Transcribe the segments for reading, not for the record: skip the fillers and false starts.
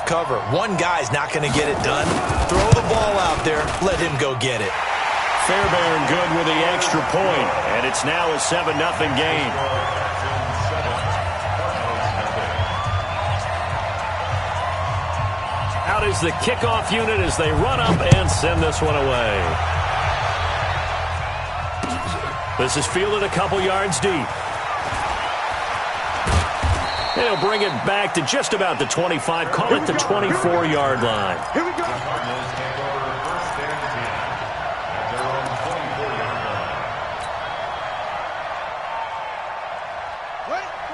cover. One guy's not going to get it done. Throw the ball out there. Let him go get it. Fairbairn good with the extra point, and it's now a 7-0 game. Out is the kickoff unit as they run up and send this one away. This is fielded a couple yards deep. They'll bring it back to just about the 25, call it the 24-yard line. Here we go.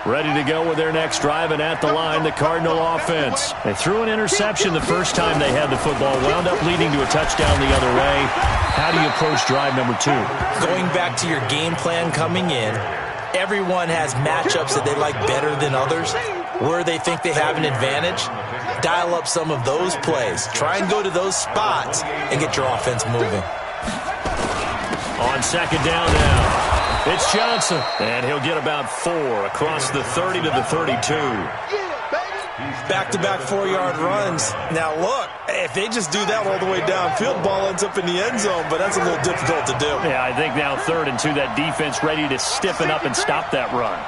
Ready to go with their next drive, and at the line, the Cardinal offense. They threw an interception the first time they had the football, wound up leading to a touchdown the other way. How do you approach drive number 2? Going back to your game plan coming in, everyone has matchups that they like better than others, where they think they have an advantage. Dial up some of those plays. Try and go to those spots and get your offense moving. On second down now, it's Johnson, and he'll get about 4 across the 30 to the 32. Back-to-back 4-yard runs. Now, look, if they just do that all the way downfield, ball ends up in the end zone, but that's a little difficult to do. Yeah, I think now 3rd and 2, that defense ready to stiffen up and stop that run.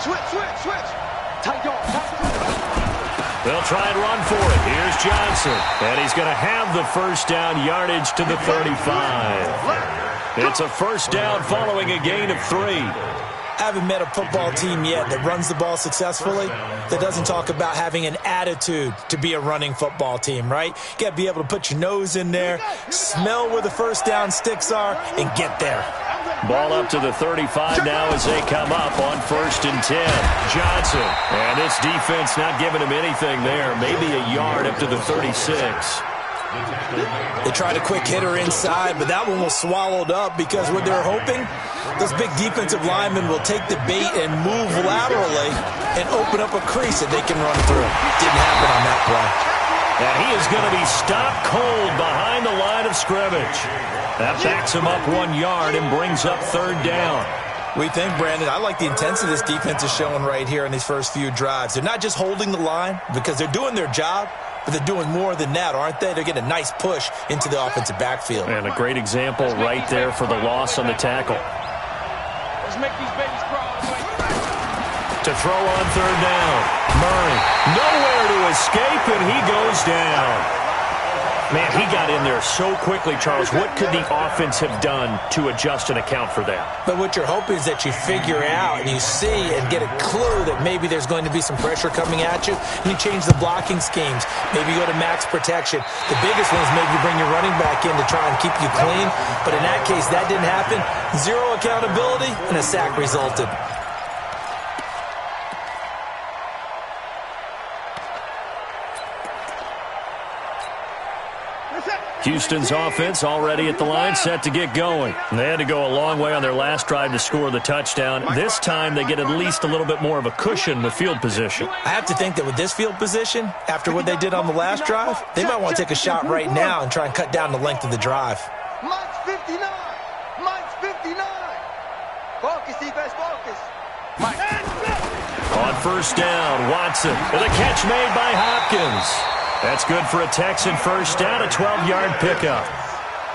Switch. Tight yard. They'll try and run for it. Here's Johnson. And he's going to have the first down, yardage to the 35. It's a first down following a gain of 3. I haven't met a football team yet that runs the ball successfully that doesn't talk about having an attitude to be a running football team, right? You got to be able to put your nose in there, smell where the first down sticks are, and get there. Ball up to the 35 now as they come up on 1st and 10. Johnson, and this defense not giving him anything there. Maybe a yard up to the 36. They tried a quick hitter inside, but that one was swallowed up because what they're hoping, those big defensive linemen will take the bait and move laterally and open up a crease that they can run through. Didn't happen on that play. And he is going to be stopped cold behind the line of scrimmage. That backs him up 1 yard and brings up 3rd down. We think, Brandon, I like the intensity this defense is showing right here in these first few drives. They're not just holding the line because they're doing their job, but they're doing more than that, aren't they? They're getting a nice push into the offensive backfield. And a great example right there for the loss on the tackle. Let's make these babies crawl. To throw on 3rd down. Murray, nowhere to escape, and he goes down. Man, he got in there so quickly, Charles. What could the offense have done to adjust and account for that? But what you're hoping is that you figure out and you see and get a clue that maybe there's going to be some pressure coming at you, and you change the blocking schemes. Maybe you go to max protection. The biggest one is maybe you bring your running back in to try and keep you clean. But in that case, that didn't happen. 0 accountability, and a sack resulted. Houston's offense already at the line, set to get going. They had to go a long way on their last drive to score the touchdown. This time they get at least a little bit more of a cushion with field position. I have to think that with this field position, after what they did on the last drive, they might want to take a shot right now and try and cut down the length of the drive. Mike's 59. Mike's 59. Focus, defense, focus. Mike. On 1st down, Watson with a catch made by Hopkins. That's good for a Texan first down, a 12-yard pickup.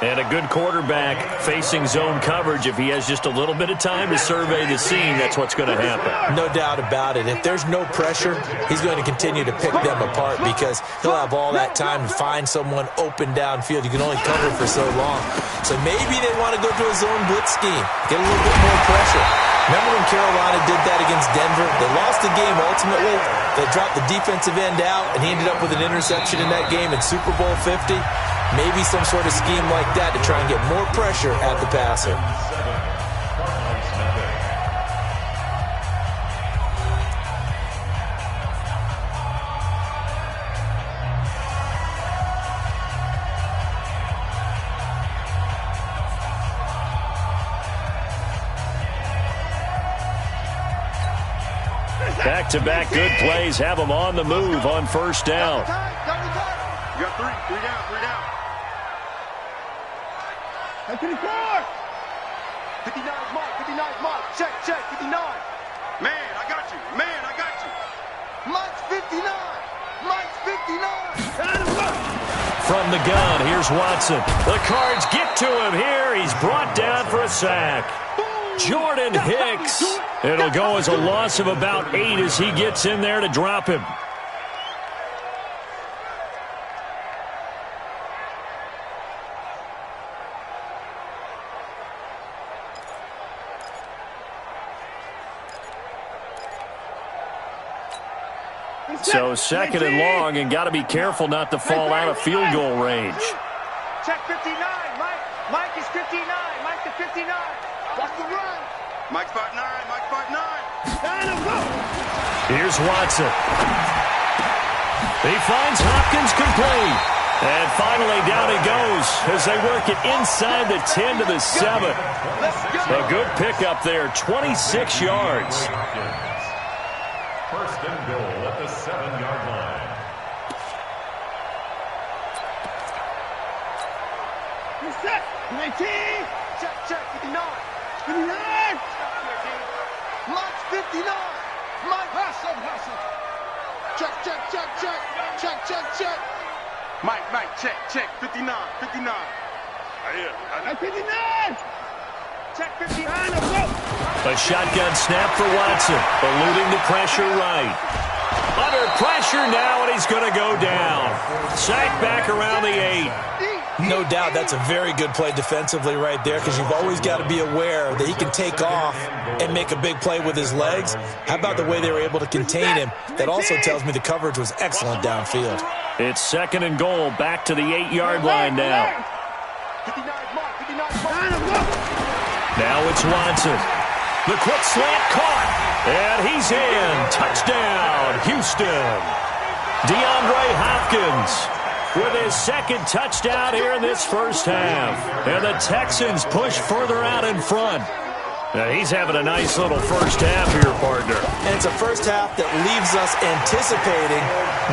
And a good quarterback facing zone coverage. If he has just a little bit of time to survey the scene, that's what's going to happen. No doubt about it. If there's no pressure, he's going to continue to pick them apart because he'll have all that time to find someone open downfield. You can only cover for so long. So maybe they want to go to a zone blitz scheme, get a little bit more pressure. Remember when Carolina did that against Denver? They lost the game ultimately. They dropped the defensive end out, and he ended up with an interception in that game in Super Bowl 50. Maybe some sort of scheme like that to try and get more pressure at the passer. Back-to-back good plays have them on the move on 1st down. You got three down. Hey, 54. 59's Mike, check, 59. Man, I got you. From the gun, here's Watson. The Cards get to him here. He's brought down for a sack. Jordan Hicks. It'll go as a loss of about 8 as he gets in there to drop him. So second and long, and got to be careful not to fall out of field goal range. Check 59, Mike. Mike is 59. Mike to 59. Watch the run. Mike's 5'9". Mike's 5'9". Here's Watson. He finds Hopkins complete. And finally down he goes as they work it inside the 10 to the 7. A good pickup there, 26 yards. First and goal at the 7-yard line. Set. 19. Check. 59. 59. Mike's 59. Mike. Hustle. Check. Mike, check. 59. 59. I 59. Check 59. A shotgun snap for Watson, eluding the pressure right. Under pressure now, and he's going to go down. Sacked back around the 8. No doubt that's a very good play defensively right there, because you've always got to be aware that he can take off and make a big play with his legs. How about the way they were able to contain him? That also tells me the coverage was excellent downfield. It's second and goal, back to the 8-yard line now. Now it's Watson. The quick slant caught, and he's in. Touchdown, Houston. DeAndre Hopkins with his second touchdown here in this first half. And the Texans push further out in front. Now he's having a nice little first half here, partner. And it's a first half that leaves us anticipating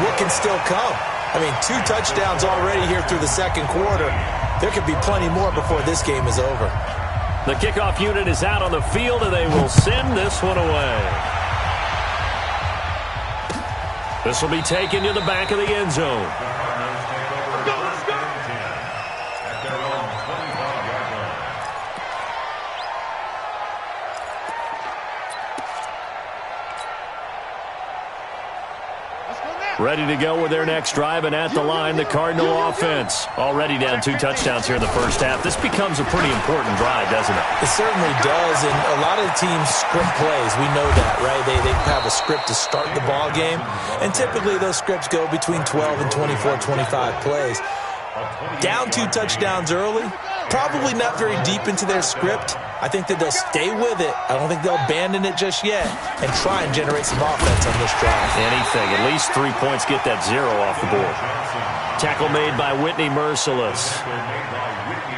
what can still come. I mean, 2 touchdowns already here through the second quarter. There could be plenty more before this game is over. The kickoff unit is out on the field, and they will send this one away. This will be taken to the back of the end zone. Ready to go with their next drive, and at the line, the Cardinal offense. Already down 2 touchdowns here in the first half. This becomes a pretty important drive, doesn't it? It certainly does, and a lot of the teams script plays. We know that, right? They have a script to start the ball game, and typically those scripts go between 12 and 24, 25 plays. Down 2 touchdowns early, probably not very deep into their script. I think that they'll stay with it. I don't think they'll abandon it just yet and try and generate some offense on this drive. Anything. At least 3 points, get that 0 off the board. Tackle made by Whitney Merciless.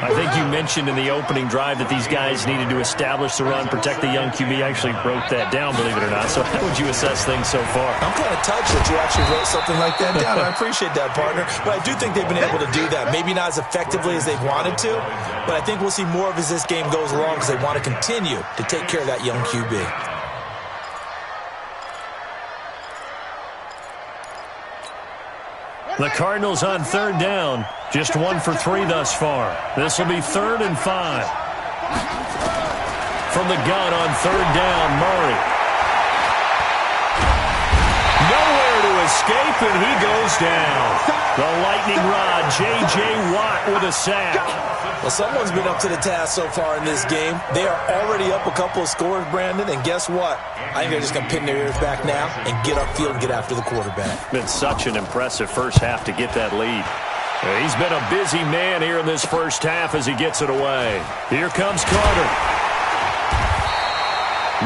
I think you mentioned in the opening drive that these guys needed to establish the run, protect the young QB. I actually wrote that down, believe it or not. So how would you assess things so far? I'm kind of touched that you actually wrote something like that down. I appreciate that, partner. But I do think they've been able to do that. Maybe not as effectively as they've wanted to, but I think we'll see more of as this game goes along because they want to continue to take care of that young QB. The Cardinals on third down. Just 1 for 3 thus far. This will be 3rd and 5. From the gun on third down, Murray. Nowhere to escape, and he goes down. The lightning rod, J.J. Watt with a sack. Well, someone's been up to the task so far in this game. They are already up a couple of scores, Brandon, and guess what? I think they're just going to pin their ears back now and get upfield and get after the quarterback. Been such an impressive first half to get that lead. He's been a busy man here in this first half as he gets it away. Here comes Carter.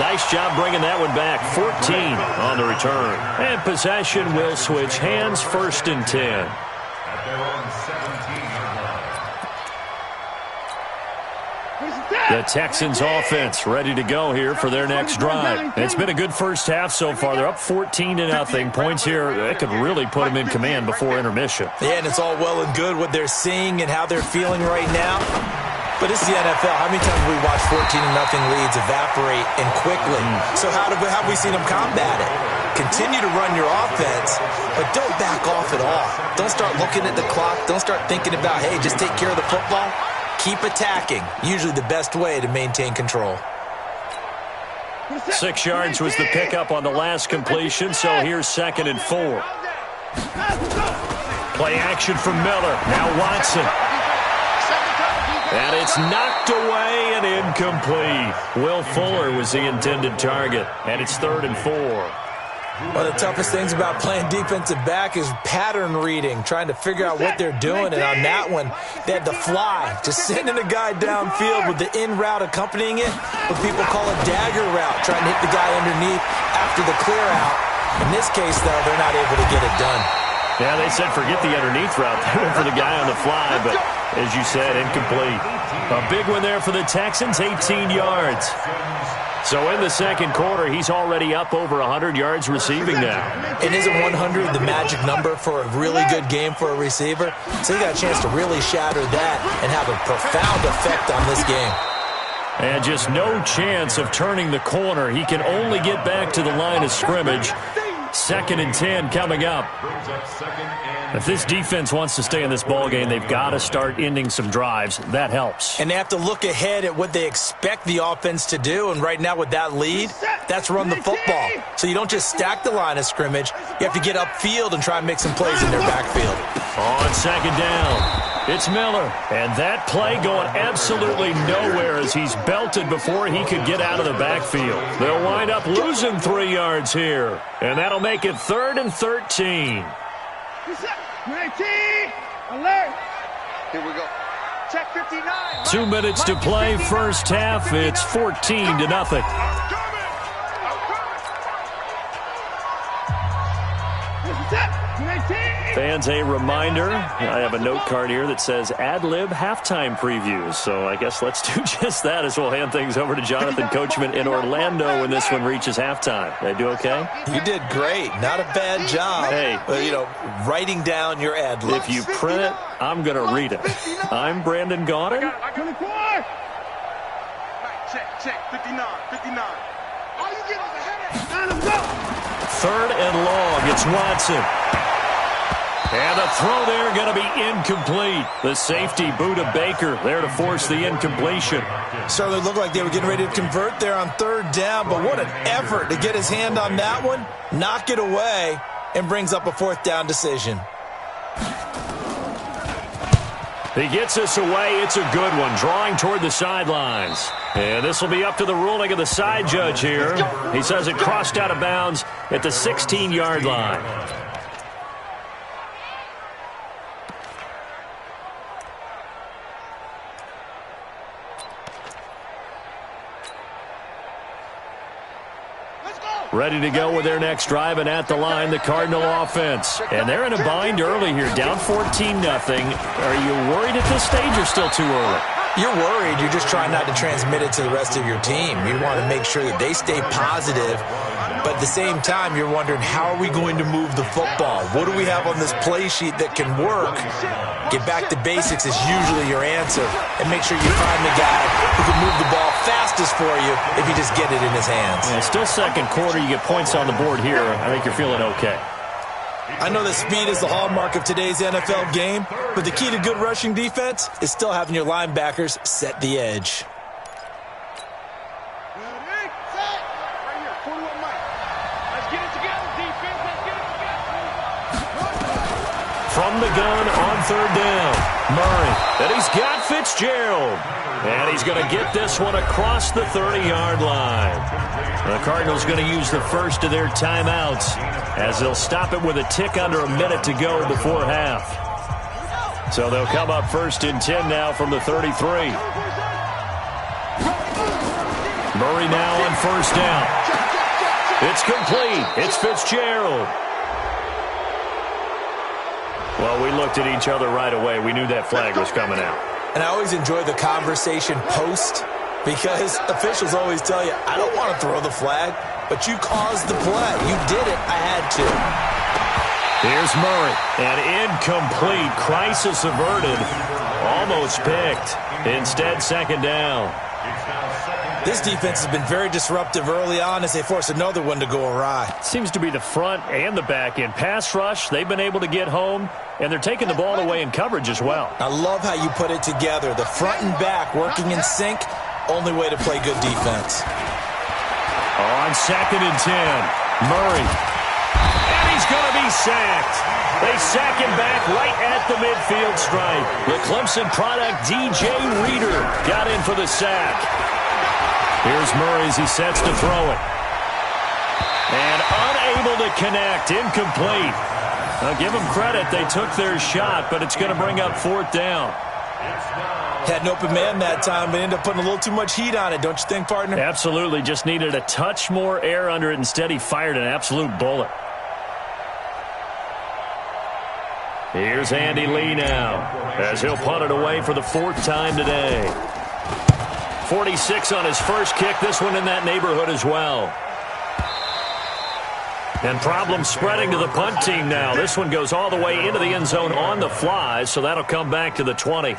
Nice job bringing that one back. 14 on the return. And possession will switch hands, 1st and 10. The Texans offense ready to go here for their next drive. It's been a good first half so far. They're up 14-0. Points here, that could really put them in command before intermission. Yeah, and it's all well and good what they're seeing and how they're feeling right now. But this is the NFL. How many times have we watched 14-0 leads evaporate and quickly? So how have we seen them combat it? Continue to run your offense, but don't back off at all. Don't start looking at the clock. Don't start thinking about, hey, just take care of the football. Keep attacking. Usually the best way to maintain control. 6 yards was the pickup on the last completion, so here's 2nd and 4. Play action from Miller. Now Watson. And it's knocked away and incomplete. Will Fuller was the intended target, and it's 3rd and 4. One of the toughest things about playing defensive back is pattern reading, trying to figure out what they're doing. And on that one, they had the fly, just sending a guy downfield with the in route accompanying it, what people call a dagger route, trying to hit the guy underneath after the clear out. In this case, though, they're not able to get it done. Yeah, they said forget the underneath route. They went for the guy on the fly, but as you said, incomplete. A big one there for the Texans, 18 yards. So in the second quarter, he's already up over 100 yards receiving now. And isn't 100 the magic number for a really good game for a receiver? So he got a chance to really shatter that and have a profound effect on this game. And just no chance of turning the corner. He can only get back to the line of scrimmage. 2nd and 10 coming up. If this defense wants to stay in this ballgame, they've got to start ending some drives. That helps. And they have to look ahead at what they expect the offense to do. And right now with that lead, that's run the football. So you don't just stack the line of scrimmage. You have to get upfield and try and make some plays in their backfield. On 2nd down, it's Miller. And that play going absolutely nowhere as he's belted before he could get out of the backfield. They'll wind up losing 3 yards here. And that'll make it 3rd and 13. Alert! Here we go. Check 59. 2 minutes to play, first half. It's 14-0. Fans, a reminder, I have a note card here that says ad-lib halftime previews. So I guess let's do just that as we'll hand things over to Jonathan Coachman in Orlando when this one reaches halftime. Did I do okay? You did great. Not a bad job. Hey. Writing down your ad-libs. If you print it, I'm going to read it. I'm Brandon Gaudin. 24. Check. 59. All you get is a headache. Let him go. 3rd and long. It's Watson. And the throw there going to be incomplete. The safety, Buda Baker, there to force the incompletion. Certainly looked like they were getting ready to convert there on 3rd down, but what an effort to get his hand on that one, knock it away, and brings up a 4th down decision. He gets us away. It's a good one, drawing toward the sidelines. And this will be up to the ruling of the side judge here. He says it crossed out of bounds at the 16-yard line. Ready to go with their next drive, and at the line, the Cardinal offense. And they're in a bind early here, down 14-0. Are you worried at this stage or still too early? You're worried. You're just trying not to transmit it to the rest of your team. You want to make sure that they stay positive, but at the same time, you're wondering, how are we going to move the football? What do we have on this play sheet that can work? Get back to basics is usually your answer, and make sure you find the guy who can move the ball fastest for you if you just get it in his hands. Yeah, still second quarter. You get points on the board here. I think you're feeling okay. I know that speed is the hallmark of today's NFL game, but the key to good rushing defense is still having your linebackers set the edge. From the gun on 3rd down, Murray. And he's got Fitzgerald. And he's going to get this one across the 30-yard line. The Cardinals going to use the first of their timeouts as they'll stop it with a tick under a minute to go before half. So they'll come up 1st and 10 now from the 33. Murray now on 1st down. It's complete. It's Fitzgerald. Well, we looked at each other right away. We knew that flag was coming out. And I always enjoy the conversation post, because officials always tell you, I don't want to throw the flag, but you caused the play. You did it. I had to. Here's Murray. And incomplete. Crisis averted. Almost picked. Instead, 2nd down. It's now 2nd This defense has been very disruptive early on as they force another one to go awry. Seems to be the front and the back end. Pass rush, they've been able to get home, and they're taking the ball away in coverage as well. I love how you put it together. The front and back working in sync, only way to play good defense. On 2nd and 10, Murray. And he's going to be sacked. They sack him back right at the midfield stripe. The Clemson product, DJ Reader, got in for the sack. Here's Murray as he sets to throw it. And unable to connect, incomplete. Now give them credit, they took their shot, but it's going to bring up 4th down. Had an open man that time, but ended up putting a little too much heat on it, don't you think, partner? Absolutely, just needed a touch more air under it. Instead, he fired an absolute bullet. Here's Andy Lee now, as he'll punt it away for the 4th time today. 46 on his first kick, this one in that neighborhood as well. And problems spreading to the punt team now. This one goes all the way into the end zone on the fly, so that'll come back to the 20.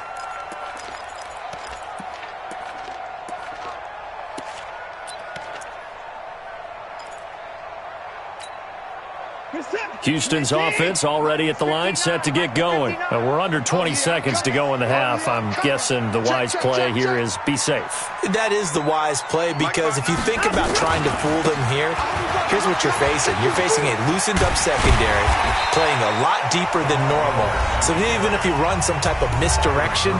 Houston's offense already at the line, set to get going. We're under 20 seconds to go in the half. I'm guessing the wise play here is be safe. That is the wise play, because if you think about trying to fool them here, here's what you're facing. You're facing a loosened up secondary, playing a lot deeper than normal. So even if you run some type of misdirection,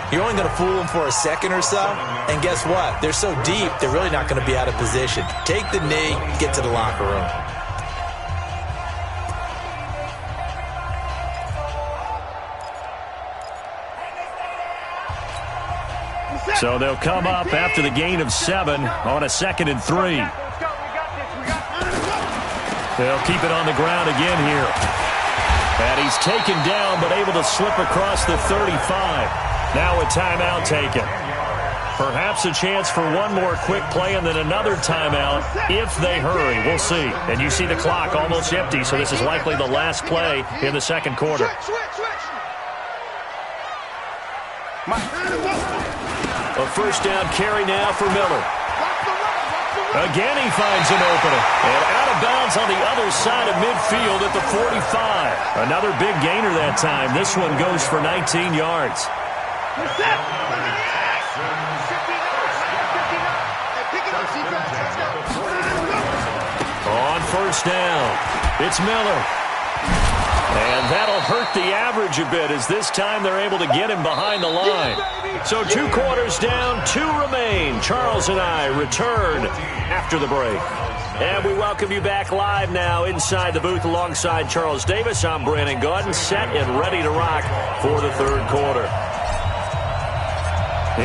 you're only going to fool them for a second or so. And guess what? They're so deep, they're really not going to be out of position. Take the knee, get to the locker room. So they'll come up after the gain of 7 on a 2nd and 3. They'll keep it on the ground again here. And he's taken down but able to slip across the 35. Now a timeout taken. Perhaps a chance for one more quick play and then another timeout if they hurry. We'll see. And you see the clock almost empty, so this is likely the last play in the 2nd quarter. A 1st down carry now for Miller. Again he finds an opening. And out of bounds on the other side of midfield at the 45. Another big gainer that time. This one goes for 19 yards. On 1st down, it's Miller. And that'll hurt the average a bit, as this time they're able to get him behind the line. So 2 quarters down, 2 remain. Charles and I return after the break. And we welcome you back live now inside the booth alongside Charles Davis. I'm Brandon Gaudin, set and ready to rock for the 3rd quarter.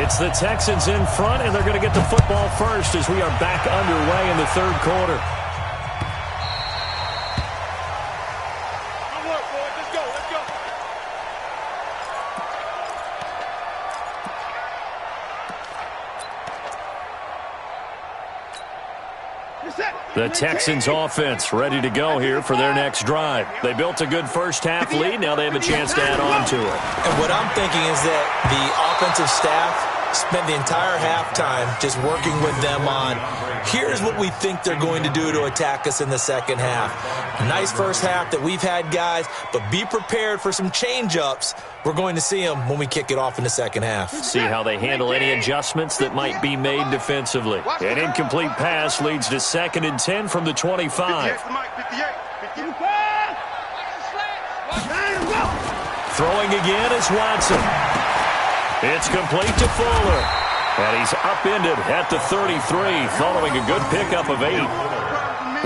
It's the Texans in front, and they're going to get the football first as we are back underway in the 3rd quarter. The Texans offense ready to go here for their next drive. They built a good first half lead. Now they have a chance to add on to it. And what I'm thinking is that the offensive staff spent the entire halftime just working with them on, here's what we think they're going to do to attack us in the 2nd half. A nice first half that we've had, guys, but be prepared for some change-ups. We're going to see them when we kick it off in the 2nd half. See how they handle any adjustments that might be made defensively. An incomplete pass leads to 2nd and 10 from the 25. Throwing again is Watson. It's complete to Fuller. And he's upended at the 33 following a good pickup of 8.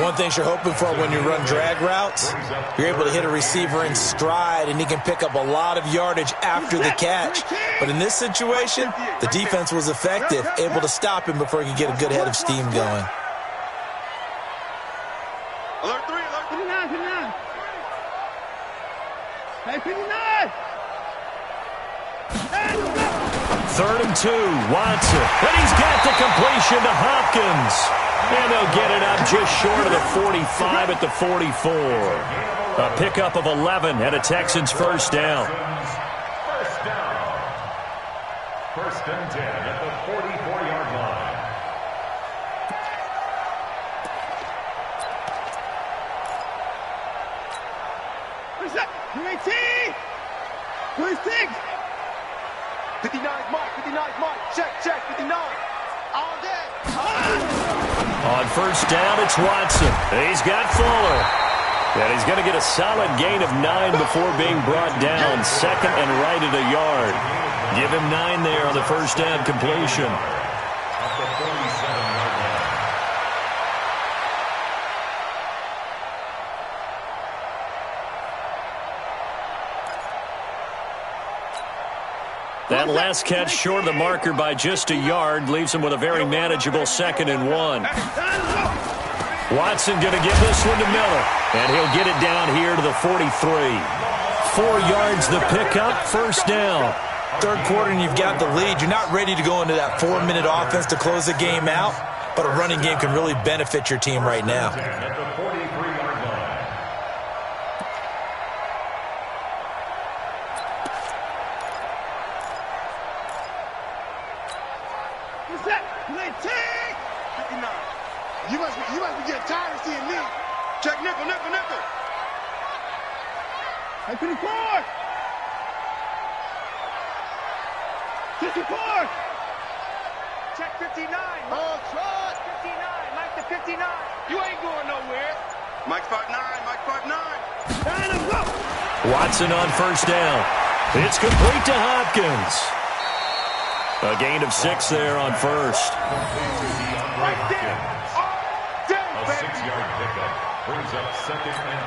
One thing you're hoping for when you run drag routes, you're able to hit a receiver in stride, and he can pick up a lot of yardage after the catch. But in this situation, the defense was effective, able to stop him before he could get a good head of steam going. Alert 3, alert 59, 59. Hey, 59. 3rd and 2, Watson. And he's got the completion to Hopkins. And they'll get it up just short of the 45 at the 44. A pickup of 11 and a Texans 1st down. First and 10 at the 44-yard line. UAT! 26! 59's Mike, 59's Mike. Check, 59. All day. On first down, it's Watson. He's got Fuller. And he's going to get a solid gain of 9 before being brought down. Second and right at a yard. Give him 9 there on the first down completion. That last catch short of the marker by just a yard leaves him with a very manageable 2nd and 1. Watson going to give this one to Miller, and he'll get it down here to the 43. 4 yards the pickup, first down. Third quarter and you've got the lead. You're not ready to go into that 4-minute offense to close the game out, but a running game can really benefit your team right now. At the 43-yard line. You must be getting tired of seeing me. Check nickel. Hey, 54. 54. Check 59. Oh, trot. 59. Mike the 59. You ain't going nowhere. Mike 59. Time to go. Watson on first down. It's complete to Hopkins. A gain of 6 there on first. Right there. A 6-yard pickup brings up 2nd and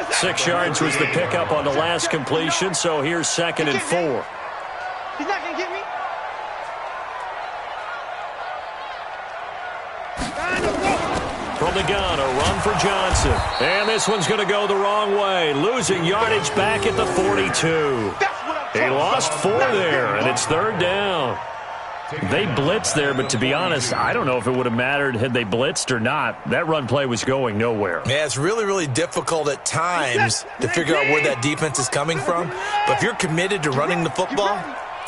4. 6 yards was the pickup on the last completion, so here's 2nd and 4. He's not going to get me. From the gun, a run for Johnson. And this one's going to go the wrong way. Losing yardage back at the 42. He lost 4 there, and it's 3rd down. They blitzed there, but to be honest, I don't know if it would have mattered had they blitzed or not. That run play was going nowhere. Yeah, it's really, really difficult at times to figure out where that defense is coming from. But if you're committed to running the football,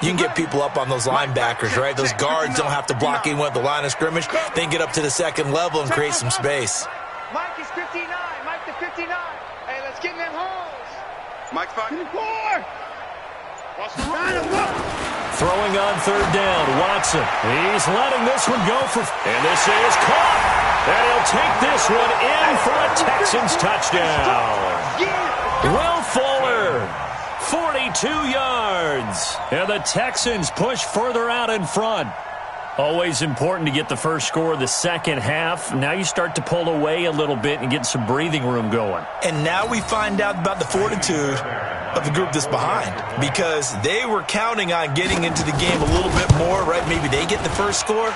you can get people up on those linebackers, right? Those guards don't have to block even at the line of scrimmage. They can get up to the second level and create some space. Mike is 59. Mike the 59. Hey, let's get in them holes. Mike's 54. Throwing on 3rd down, Watson. He's letting this one go for... And this is caught. And he'll take this one in for a Texans touchdown. Will Fuller, 42 yards. And the Texans push further out in front. Always important to get the first score of the second half. Now you start to pull away a little bit and get some breathing room going. And now we find out about the fortitude of the group that's behind, because they were counting on getting into the game a little bit more, right? Maybe they get the first score.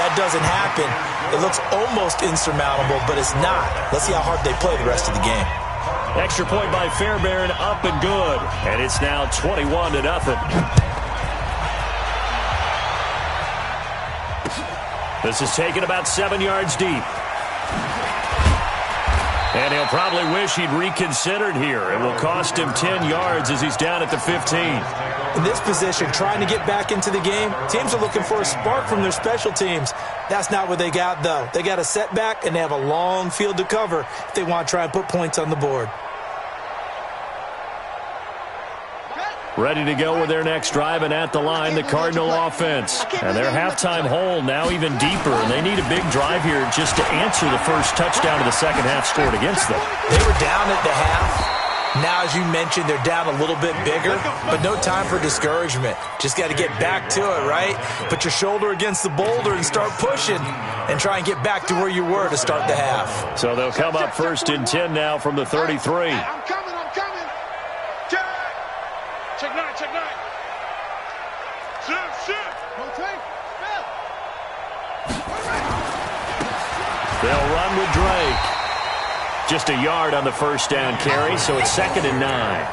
That doesn't happen. It looks almost insurmountable, but it's not. Let's see how hard they play the rest of the game. Extra point by Fairbairn, up and good. And it's now 21-0. This is taken about 7 yards deep. And he'll probably wish he'd reconsidered here. It will cost him 10 yards as he's down at the 15. In this position, trying to get back into the game, teams are looking for a spark from their special teams. That's not what they got, though. They got a setback, and they have a long field to cover if they want to try and put points on the board. Ready to go with their next drive, and at the line, the Cardinal offense. And their halftime hole now even deeper, and they need a big drive here just to answer the first touchdown of the second half scored against them. They were down at the half. Now, as you mentioned, they're down a little bit bigger, but no time for discouragement. Just got to get back to it, right? Put your shoulder against the boulder and start pushing and try and get back to where you were to start the half. So they'll come up 1st and 10 now from the 33. I'm coming. Check 9. Shoot. Rotate. They'll run with Drake. Just a yard on the first down carry, so it's 2nd and 9.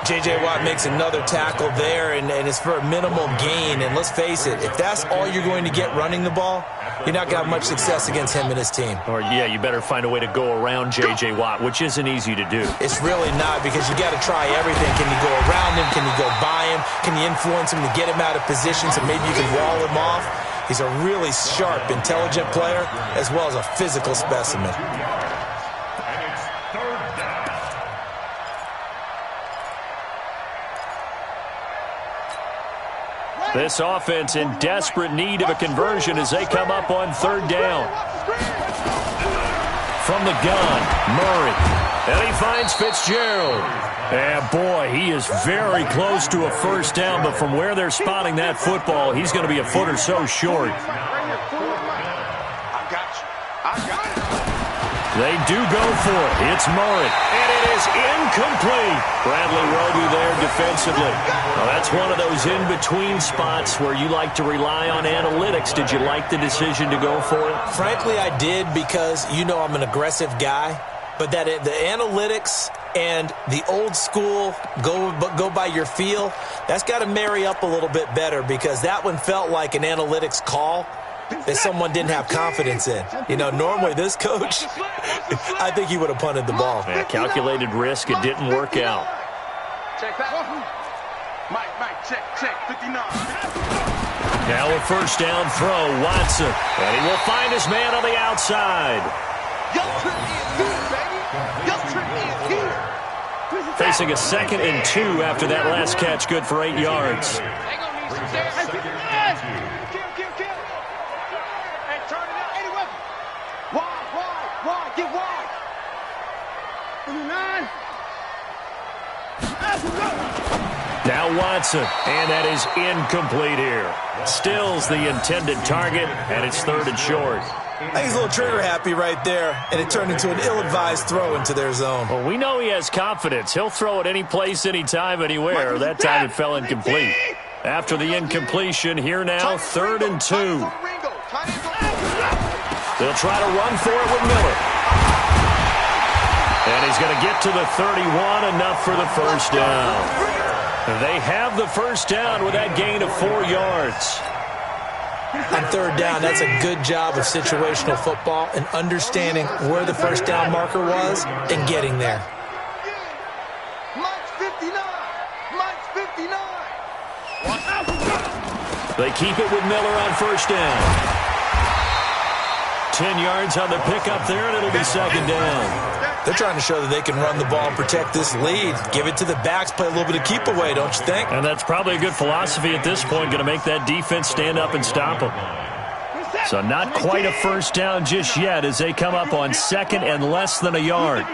J.J. Watt makes another tackle there, and it's for a minimal gain. And let's face it, if that's all you're going to get running the ball, you're not going to have much success against him and his team. Or, yeah, you better find a way to go around J.J. Watt, which isn't easy to do. It's really not, because you got to try everything. Can you go around him? Can you go by him? Can you influence him to get him out of position so maybe you can wall him off? He's a really sharp, intelligent player, as well as a physical specimen. This offense in desperate need of a conversion as they come up on third down. From the gun, Murray. And he finds Fitzgerald. And boy, he is very close to a first down, but from where they're spotting that football, he's going to be a foot or so short. They do go for it. It's Murray. And it is incomplete. Bradley Roby there defensively. Well, that's one of those in-between spots where you like to rely on analytics. Did you like the decision to go for it? Frankly, I did, because you know I'm an aggressive guy. But that the analytics and the old school go by your feel, that's got to marry up a little bit better, because that one felt like an analytics call that someone didn't have confidence in. You know, normally this coach, I think he would have punted the ball. Yeah, calculated risk. It didn't work out. Check that. Mike, check, 59. Now a first down throw, Watson. And he will find his man on the outside. Facing a 2nd and 2 after that last catch, good for 8 yards. Get wide. Now Watson, and that is incomplete here. Stills the intended target, and it's 3rd and short. I think he's a little trigger happy right there, and it turned into an ill-advised throw into their zone. Well, we know he has confidence. He'll throw it any place, anytime, anywhere. That time it fell incomplete. After the incompletion, here now, 3rd and 2. They'll try to run for it with Miller. And he's going to get to the 31, enough for the first down. They have the first down with that gain of 4 yards. On 3rd down, that's a good job of situational football and understanding where the first down marker was and getting there. Mike's 59. Mike's 59. They keep it with Miller on first down. 10 yards on the pickup there, and it'll be 2nd down. They're trying to show that they can run the ball and protect this lead. Give it to the backs, play a little bit of keep away, don't you think? And that's probably a good philosophy at this point, going to make that defense stand up and stop them. So not quite a first down just yet as they come up on 2nd and less than a yard.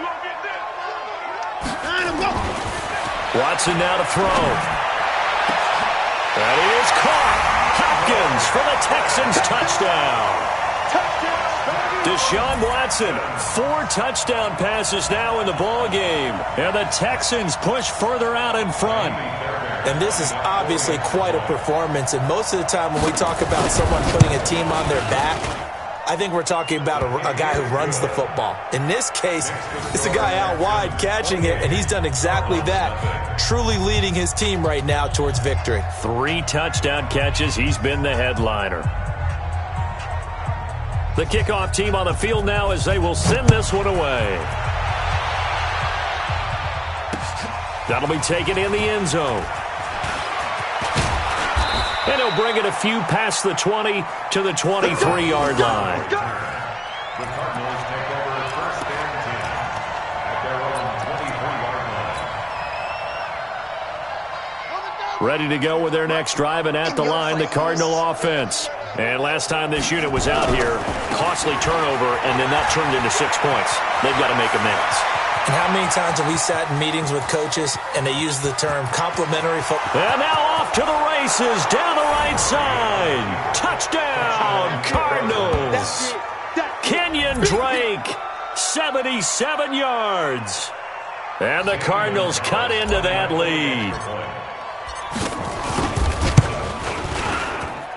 Watson now to throw. That is caught. Hopkins for the Texans touchdown. Deshaun Watson, 4 touchdown passes now in the ball game, and the Texans push further out in front. And this is obviously quite a performance, and most of the time when we talk about someone putting a team on their back, I think we're talking about a guy who runs the football. In this case, it's a guy out wide catching it, and he's done exactly that, truly leading his team right now towards victory. 3 touchdown catches. He's been the headliner. The kickoff team on the field now as they will send this one away. That'll be taken in the end zone. And he'll bring it a few past the 20 to the 23-yard line. The Cardinals take over 1st and 10 at their own 23-yard line. Ready to go with their next drive, and at the line, the Cardinal offense. And last time this unit was out here, costly turnover, and then that turned into 6 points. They've got to make amends. And how many times have we sat in meetings with coaches and they use the term complementary football? And now off to the races, down the right side. Touchdown, Cardinals. Kenyon Drake, 77 yards. And the Cardinals cut into that lead.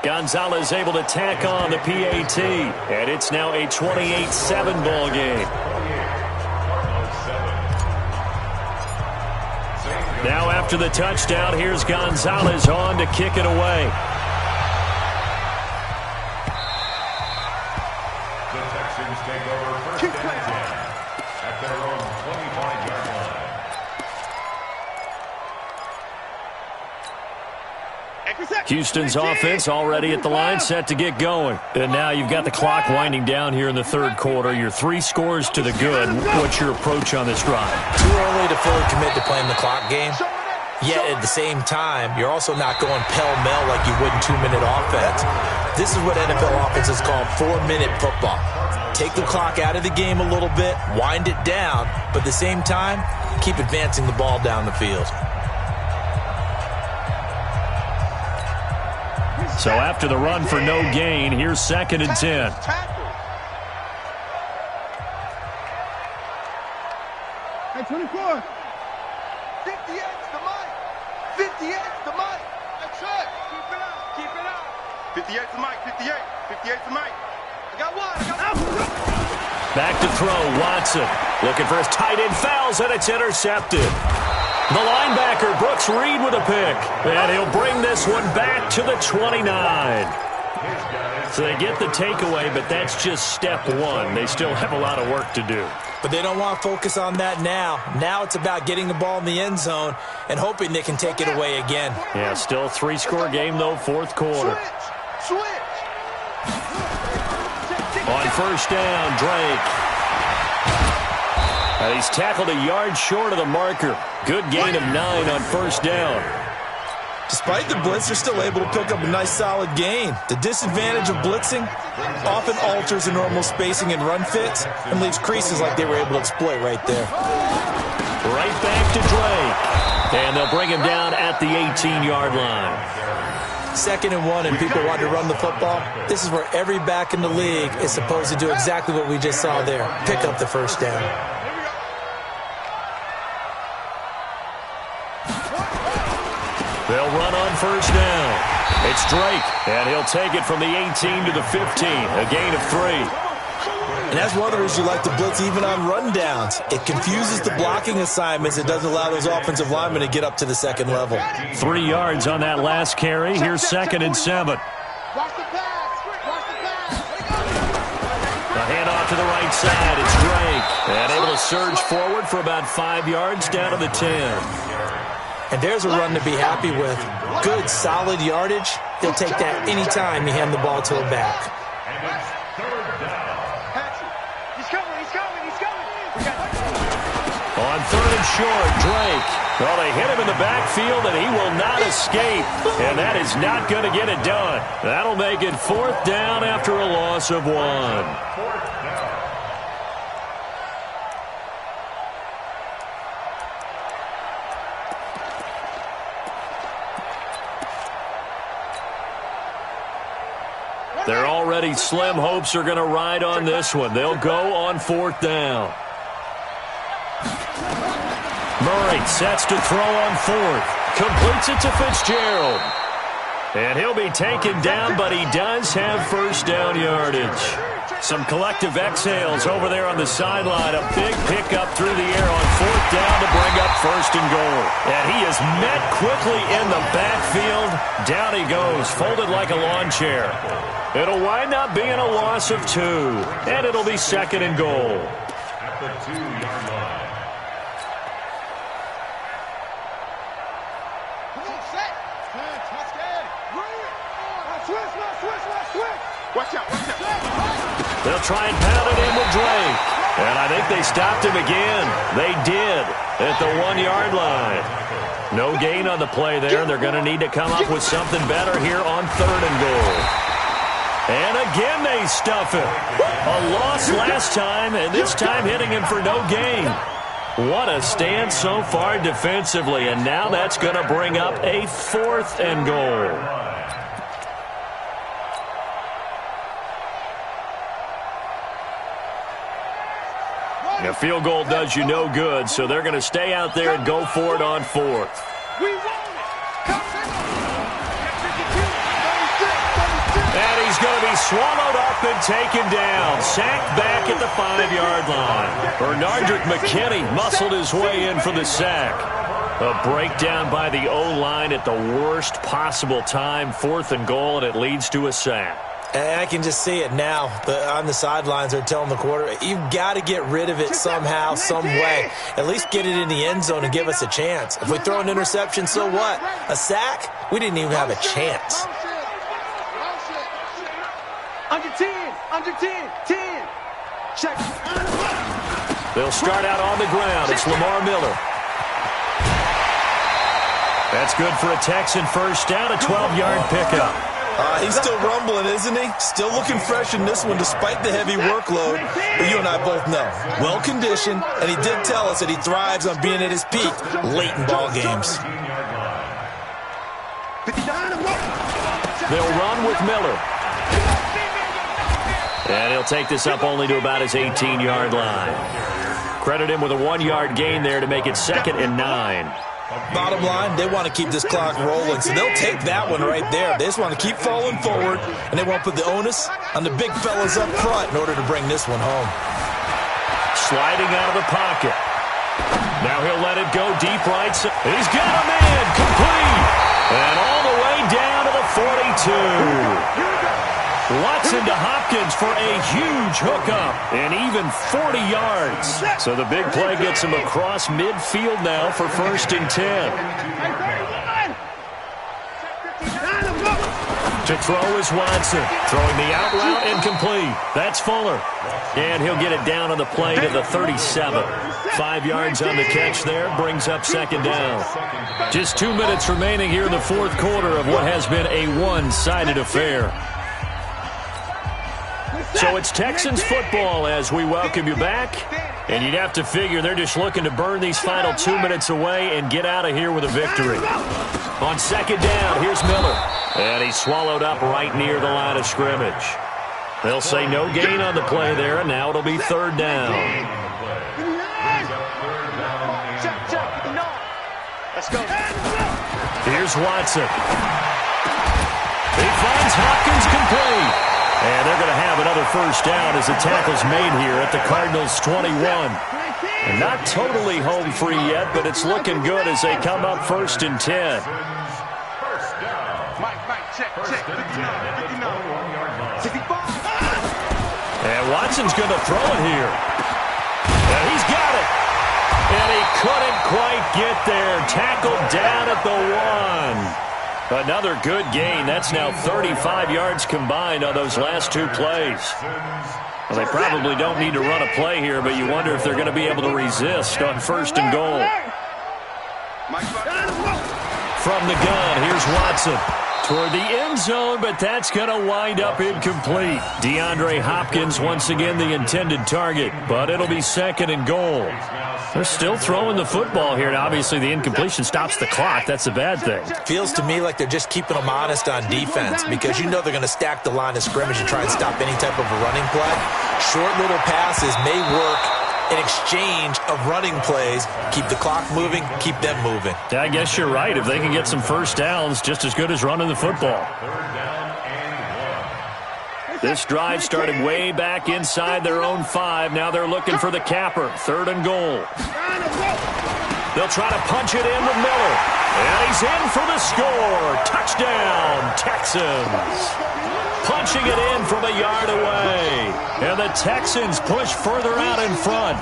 Gonzalez able to tack on the PAT, and it's now a 28-7 ball game. Now after the touchdown, here's Gonzalez on to kick it away. The Texans take over 1st and 10 at their own 25-yard line. Houston's offense already at the line, set to get going. And now you've got the clock winding down here in the 3rd quarter. You're 3 scores to the good. What's your approach on this drive? Too early to fully commit to playing the clock game. Yet at the same time, you're also not going pell-mell like you would in 2-minute offense. This is what NFL offenses call 4-minute football. Take the clock out of the game a little bit, wind it down, but at the same time, keep advancing the ball down the field. So after the run for no gain, here's 2nd and 10. Hey, 24. 58's the mic. 58's the mic. That's it. Keep it up. Keep it up. 58's the mic. 58. 58's the mic. I got one. Back to throw, Watson. Looking for his tight end, fouls, and it's intercepted. The linebacker, Brooks Reed, with a pick. And he'll bring this one back to the 29. So they get the takeaway, but that's just step one. They still have a lot of work to do. But they don't want to focus on that now. Now it's about getting the ball in the end zone and hoping they can take it away again. Yeah, still a 3-score game, though, 4th quarter. Switch. On 1st down, Drake. And he's tackled a yard short of the marker. Good gain of 9 on 1st down. Despite the blitz, they're still able to pick up a nice solid gain. The disadvantage of blitzing often alters the normal spacing and run fits and leaves creases like they were able to exploit right there. Right back to Drake. And they'll bring him down at the 18-yard line. 2nd and 1 and people want to run the football. This is where every back in the league is supposed to do exactly what we just saw there. Pick up the 1st down. They'll run on 1st down. It's Drake, and he'll take it from the 18 to the 15, a gain of 3. And that's one of the reasons you like to blitz even on rundowns. It confuses the blocking assignments. It doesn't allow those offensive linemen to get up to the 2nd level. 3 yards on that last carry. Here's 2nd and 7. Watch the pass. Watch the pass. A handoff to the right side. It's Drake. And able to surge forward for about 5 yards down to the 10. And there's a run to be happy with. Good, solid yardage. He'll take that anytime you hand the ball to a back. On 3rd and short, Drake. Well, they hit him in the backfield, and he will not escape. And that is not going to get it done. That'll make it 4th down after a loss of 1. Their already slim hopes are going to ride on this one. They'll go on 4th down. Murray sets to throw on 4th. Completes it to Fitzgerald. And he'll be taken down, but he does have 1st down yardage. Some collective exhales over there on the sideline. A big pickup through the air on 4th down to bring up 1st and goal. And he is met quickly in the backfield. Down he goes, folded like a lawn chair. It'll wind up being a loss of 2. And it'll be 2nd and goal. At the 2-yard line. Watch out. They'll try and pound it in with Drake. And I think they stopped him again. They did at the 1-yard line. No gain on the play there. They're going to need to come up with something better here on 3rd and goal. And again they stuff him. A loss last time, and this time hitting him for no gain. What a stand so far defensively, and now that's going to bring up a 4th and goal. A field goal does you no good, so they're going to stay out there and go for it on 4th. And he's going to be swallowed up and taken down. Sacked back at the 5-yard line. Bernardrick McKinney muscled his way in for the sack. A breakdown by the O-line at the worst possible time. 4th and goal, and it leads to a sack. And I can just see it now. On the sidelines, they're telling the quarterback, you've got to get rid of it somehow, some way. At least get it in the end zone and give us a chance. If we throw an interception, so what? A sack? We didn't even have a chance. Under 10. Check. They'll start out on the ground. It's Lamar Miller. That's good for a Texan first down, a 12-yard pickup. He's still rumbling, isn't he? Still looking fresh in this one despite the heavy workload. But you and I both know, well-conditioned, and he did tell us that he thrives on being at his peak late in ball games. They'll run with Miller. And he'll take this up only to about his 18-yard line. Credit him with a 1-yard gain there to make it 2nd and 9. Bottom line, they want to keep this clock rolling, so they'll take that one right there. They just want to keep falling forward, and they won't put the onus on the big fellas up front in order to bring this one home. Sliding out of the pocket. Now he'll let it go deep right. He's got a man complete. And all the way down to the 42. Watson to Hopkins for a huge hookup and even 40 yards. So the big play gets him across midfield now for 1st and 10. To throw is Watson. Throwing the out route incomplete. That's Fuller. And he'll get it down on the play to the 37. 5 yards on the catch there. Brings up 2nd down. Just 2 minutes remaining here in the 4th quarter of what has been a one-sided affair. So it's Texans football as we welcome you back. And you'd have to figure they're just looking to burn these final 2 minutes away and get out of here with a victory. On 2nd down, here's Miller. And he's swallowed up right near the line of scrimmage. They'll say no gain on the play there, and now it'll be 3rd down. Let's go. Here's Watson. He finds Hopkins complete. And they're going to have another 1st down as the tackle's made here at the Cardinals' 21. And not totally home free yet, but it's looking good as they come up 1st and 10. And Watson's going to throw it here. And he's got it. And he couldn't quite get there. Tackled down at the 1. Another good gain. That's now 35 yards combined on those last 2 plays. Well, they probably don't need to run a play here, but you wonder if they're going to be able to resist on 1st and goal. From the gun, here's Watson. Toward the end zone, but that's going to wind up incomplete. DeAndre Hopkins once again the intended target, but it'll be 2nd and goal. They're still throwing the football here, and obviously the incompletion stops the clock. That's a bad thing. Feels to me like they're just keeping them honest on defense because you know they're going to stack the line of scrimmage and try and stop any type of a running play. Short little passes may work in exchange of running plays. Keep the clock moving, keep them moving. Yeah, I guess you're right. If they can get some 1st downs, just as good as running the football. This drive started way back inside their own 5. Now they're looking for the capper. 3rd and goal. They'll try to punch it in with Miller. And he's in for the score. Touchdown, Texans. Punching it in from a yard away. And the Texans push further out in front.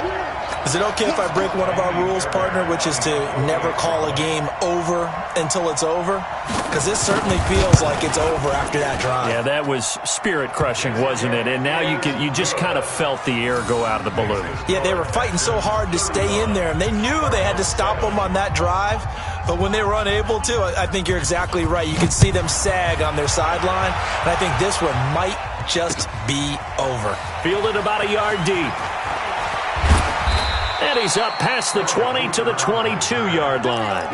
Is it okay if I break one of our rules, partner, which is to never call a game over until it's over? Because this certainly feels like it's over after that drive. Yeah, that was spirit-crushing, wasn't it? And now you just kind of felt the air go out of the balloon. Yeah, they were fighting so hard to stay in there, and they knew they had to stop them on that drive. But when they were unable to, I think you're exactly right. You could see them sag on their sideline, and I think this one might just be over. Fielded about a yard deep. And he's up past the 20 to the 22-yard line.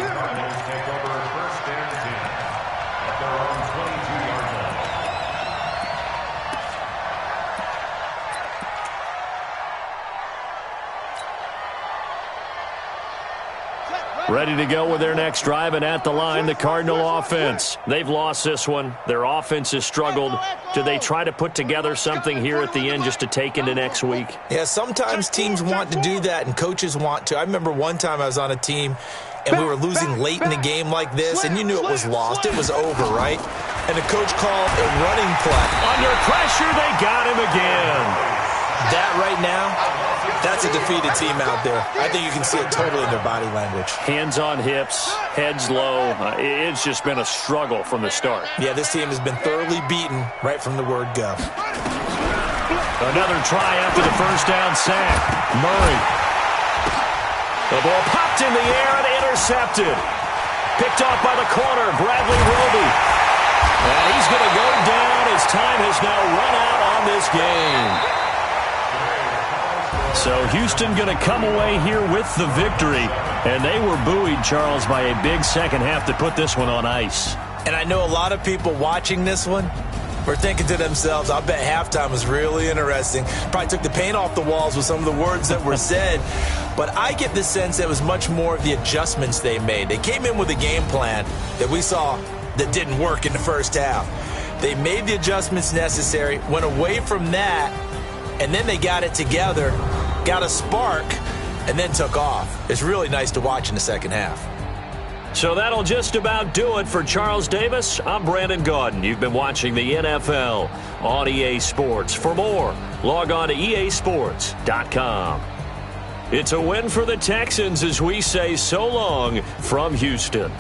Ready to go with their next drive, and at the line, the Cardinal offense. They've lost this one. Their offense has struggled. Do they try to put together something here at the end just to take into next week? Yeah, sometimes teams want to do that, and coaches want to. I remember one time I was on a team, and we were losing late in the game like this, and you knew it was lost. It was over, right? And the coach called a running play. Under pressure, they got him again. That right now, that's a defeated team out there. I think you can see it totally in their body language. Hands on hips, heads low. It's just been a struggle from the start. Yeah, this team has been thoroughly beaten right from the word go. Another try after the first down sack. Murray. The ball popped in the air and intercepted. Picked off by the corner, Bradley Roby. And he's going to go down as time has now run out on this game. So Houston going to come away here with the victory. And they were buoyed, Charles, by a big second half to put this one on ice. And I know a lot of people watching this one were thinking to themselves, I bet halftime was really interesting. Probably took the paint off the walls with some of the words that were said. But I get the sense it was much more of the adjustments they made. They came in with a game plan that we saw that didn't work in the first half. They made the adjustments necessary, went away from that, and then they got it together, got a spark, and then took off. It's really nice to watch in the second half. So that'll just about do it for Charles Davis. I'm Brandon Gaudin. You've been watching the NFL on EA Sports. For more, log on to easports.com. It's a win for the Texans as we say so long from Houston.